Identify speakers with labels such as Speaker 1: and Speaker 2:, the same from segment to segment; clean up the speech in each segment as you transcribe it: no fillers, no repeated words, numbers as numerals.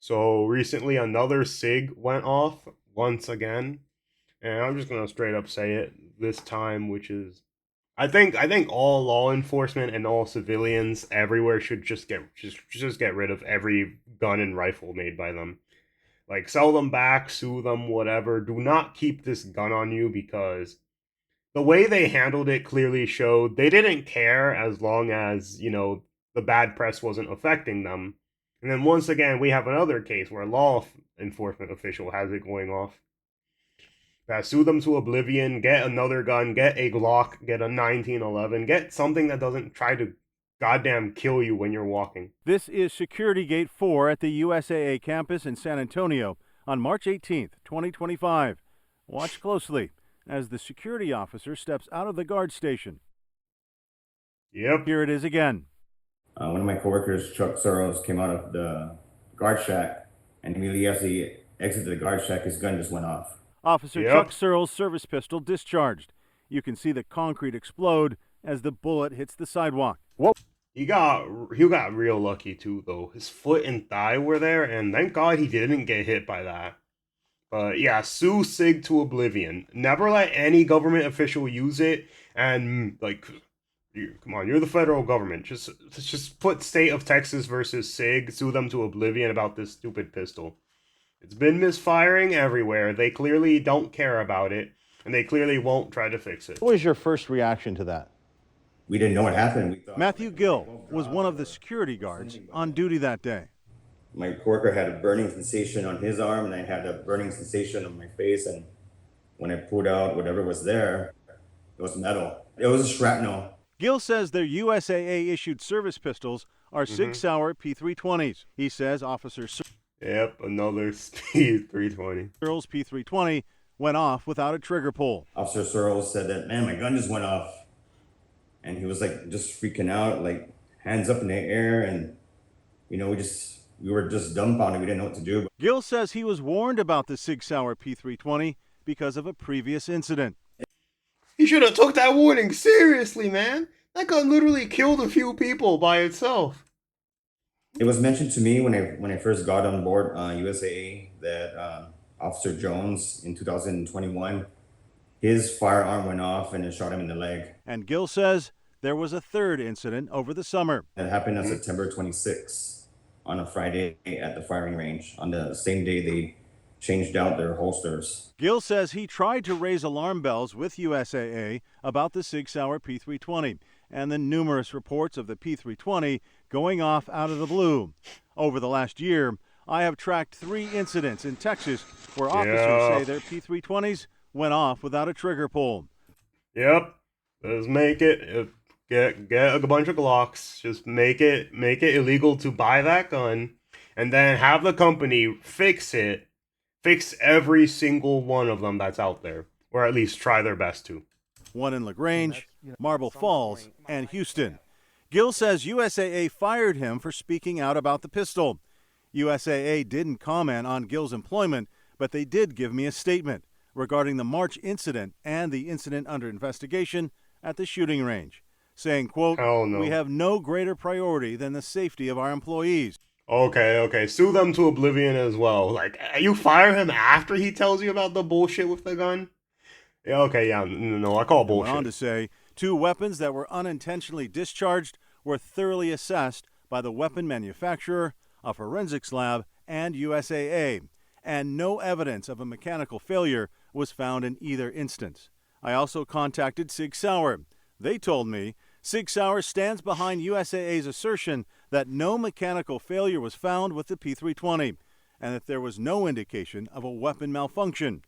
Speaker 1: So recently another SIG went off once again, and I'm just gonna straight up say it this time, which is I think all law enforcement and all civilians everywhere should just get rid of every gun and rifle made by them. Like sell them back, sue them, whatever. Do not keep this gun on you because the way they handled it clearly showed they didn't care as long as, the bad press wasn't affecting them. And then once again, we have another case where a law enforcement official has it going off. Sue them to oblivion, get another gun, get a Glock, get a 1911, get something that doesn't try to goddamn kill you when you're walking.
Speaker 2: This is Security Gate 4 at the USAA campus in San Antonio on March 18th, 2025. Watch closely as the security officer steps out of the guard station.
Speaker 1: Yep.
Speaker 2: Here it is again.
Speaker 3: One of my coworkers, Chuck Soros, came out of the guard shack, and immediately as he exited the guard shack, his gun just went off.
Speaker 2: Officer
Speaker 1: Yep.
Speaker 2: Chuck Searle's service pistol discharged. You can see the concrete explode as the bullet hits the sidewalk. Whoa.
Speaker 1: He got real lucky too, though. His foot and thigh were there, and thank God he didn't get hit by that. But yeah, sue Sig to oblivion. Never let any government official use it, and come on, you're the federal government. Just put state of Texas versus Sig, sue them to oblivion about this stupid pistol. It's been misfiring everywhere. They clearly don't care about it, and they clearly won't try to fix it.
Speaker 4: What was your first reaction to that?
Speaker 3: We didn't know what happened. We thought
Speaker 2: Matthew Gill was one of the security guards on duty that day.
Speaker 3: my coworker had a burning sensation on his arm, and I had a burning sensation on my face. And when I pulled out whatever was there, it was metal. It was a shrapnel.
Speaker 2: Gill says their USAA-issued service pistols are Sig Sauer P320s. He says Officer
Speaker 1: Yep, another speed 320.
Speaker 2: Searle's P320 went off without a trigger pull.
Speaker 3: Officer Soros said that, man, my gun just went off. And he was like just freaking out, like hands up in the air. And, we were just dumbfounded. We didn't know what to do.
Speaker 2: Gill says he was warned about the Sig Sauer P320 because of a previous incident.
Speaker 1: He should have took that warning seriously, man. That gun literally killed a few people by itself.
Speaker 3: It was mentioned to me when I first got on board USAA that Officer Jones in 2021, his firearm went off and it shot him in the leg.
Speaker 2: And Gill says there was a third incident over the summer.
Speaker 3: That happened on September 26th on a Friday at the firing range. On the same day they changed out their holsters.
Speaker 2: Gill says he tried to raise alarm bells with USAA about the Sig Sauer P320 and the numerous reports of the P320 going off out of the blue. Over the last year, I have tracked 3 incidents in Texas where officers say their P320s went off without a trigger pull.
Speaker 1: Yep. Let's make it. Get a bunch of Glocks. Just make it illegal to buy that gun, and then have the company fix it. Fix every single one of them that's out there, or at least try their best to.
Speaker 2: One in LaGrange, Marble Falls, and Houston. Gill says USAA fired him for speaking out about the pistol. USAA didn't comment on Gill's employment, but they did give me a statement regarding the March incident and the incident under investigation at the shooting range, saying, quote,
Speaker 1: Hell no.
Speaker 2: "We have no greater priority than the safety of our employees."
Speaker 1: Okay. Sue them to oblivion as well. Like, you fire him after he tells you about the bullshit with the gun? Yeah, okay, yeah, no, I call bullshit.
Speaker 2: Went on to say 2 weapons that were unintentionally discharged were thoroughly assessed by the weapon manufacturer, a forensics lab, and USAA, and no evidence of a mechanical failure was found in either instance. I also contacted Sig Sauer. They told me Sig Sauer stands behind USAA's assertion that no mechanical failure was found with the P320 and that there was no indication of a weapon malfunction.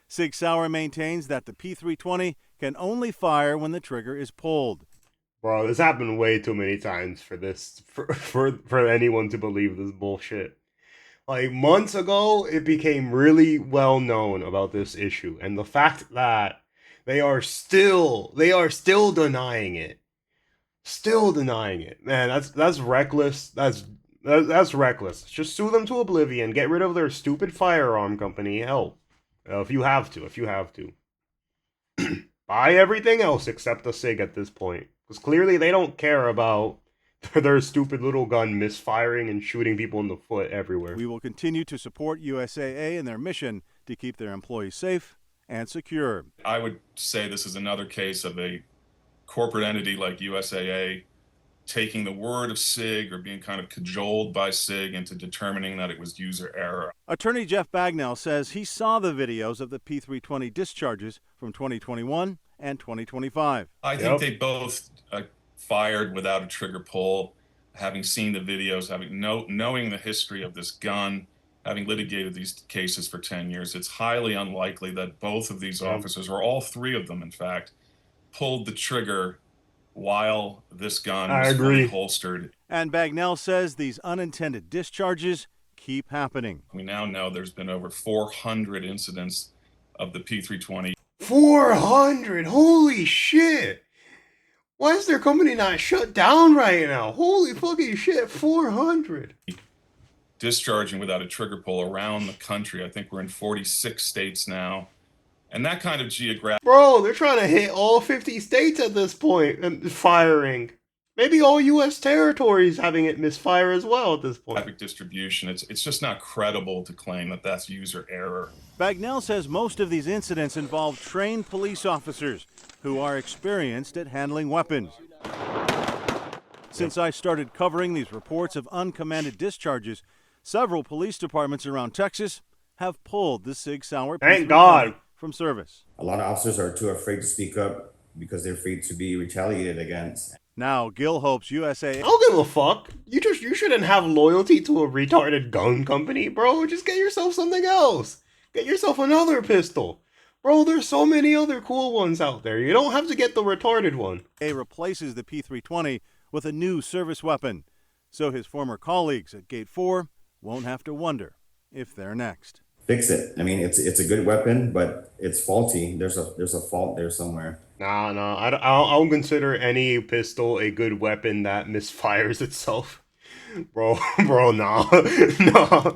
Speaker 2: Sig Sauer maintains that the P320 can only fire when the trigger is pulled.
Speaker 1: Bro, this happened way too many times for anyone to believe this bullshit. Like, months ago, it became really well known about this issue, and the fact that they are still denying it. Still denying it. Man, that's reckless. That's reckless. Just sue them to oblivion, get rid of their stupid firearm company, hell. If you have to. Buy everything else except the SIG at this point. Because clearly they don't care about their stupid little gun misfiring and shooting people in the foot everywhere.
Speaker 2: We will continue to support USAA in their mission to keep their employees safe and secure.
Speaker 5: I would say this is another case of a corporate entity like USAA taking the word of Sig or being kind of cajoled by Sig into determining that it was user error.
Speaker 2: Attorney Jeff Bagnell says he saw the videos of the P320 discharges from 2021 and 2025.
Speaker 5: I think they both fired without a trigger pull. Having seen the videos, knowing the history of this gun, having litigated these cases for 10 years, it's highly unlikely that both of these officers, or all three of them, in fact, pulled the trigger while this gun was fully holstered.
Speaker 2: And Bagnell says these unintended discharges keep happening.
Speaker 5: We now know there's been over 400 incidents of the P320.
Speaker 1: 400! Holy shit! Why is their company not shut down right now? Holy fucking shit, 400!
Speaker 5: Discharging without a trigger pull around the country. I think we're in 46 states now. And that kind of geographic...
Speaker 1: Bro, they're trying to hit all 50 states at this point and firing. Maybe all U.S. territories having it misfire as well at this point.
Speaker 5: Distribution, it's just not credible to claim that that's user error.
Speaker 2: Bagnell says most of these incidents involve trained police officers who are experienced at handling weapons. Since I started covering these reports of uncommanded discharges, several police departments around Texas have pulled the Sig Sauer
Speaker 1: Thank God
Speaker 2: from service.
Speaker 3: A lot of officers are too afraid to speak up because they're afraid to be retaliated against.
Speaker 2: Now, Gil hopes USA...
Speaker 1: I don't give a fuck. You shouldn't have loyalty to a retarded gun company, bro. Just get yourself something else. Get yourself another pistol. Bro, there's so many other cool ones out there. You don't have to get the retarded one.
Speaker 2: A replaces the P320 with a new service weapon, so his former colleagues at Gate 4 won't have to wonder if they're next.
Speaker 3: Fix it. I mean, it's a good weapon, but it's faulty. There's a fault there somewhere.
Speaker 1: Nah, I don't consider any pistol a good weapon that misfires itself. Bro, nah. Nah.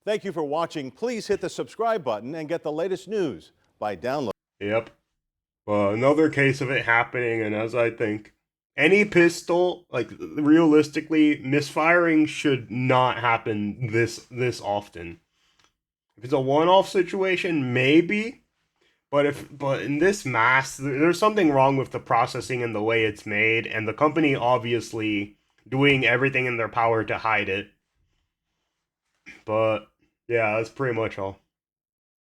Speaker 4: Thank you for watching. Please hit the subscribe button and get the latest news by downloading.
Speaker 1: Yep. Another case of it happening, and as I think, any pistol, like, realistically, misfiring should not happen this often. If it's a one-off situation, maybe. But in this mass, there's something wrong with the processing and the way it's made, and the company obviously doing everything in their power to hide it. But yeah, that's pretty much all.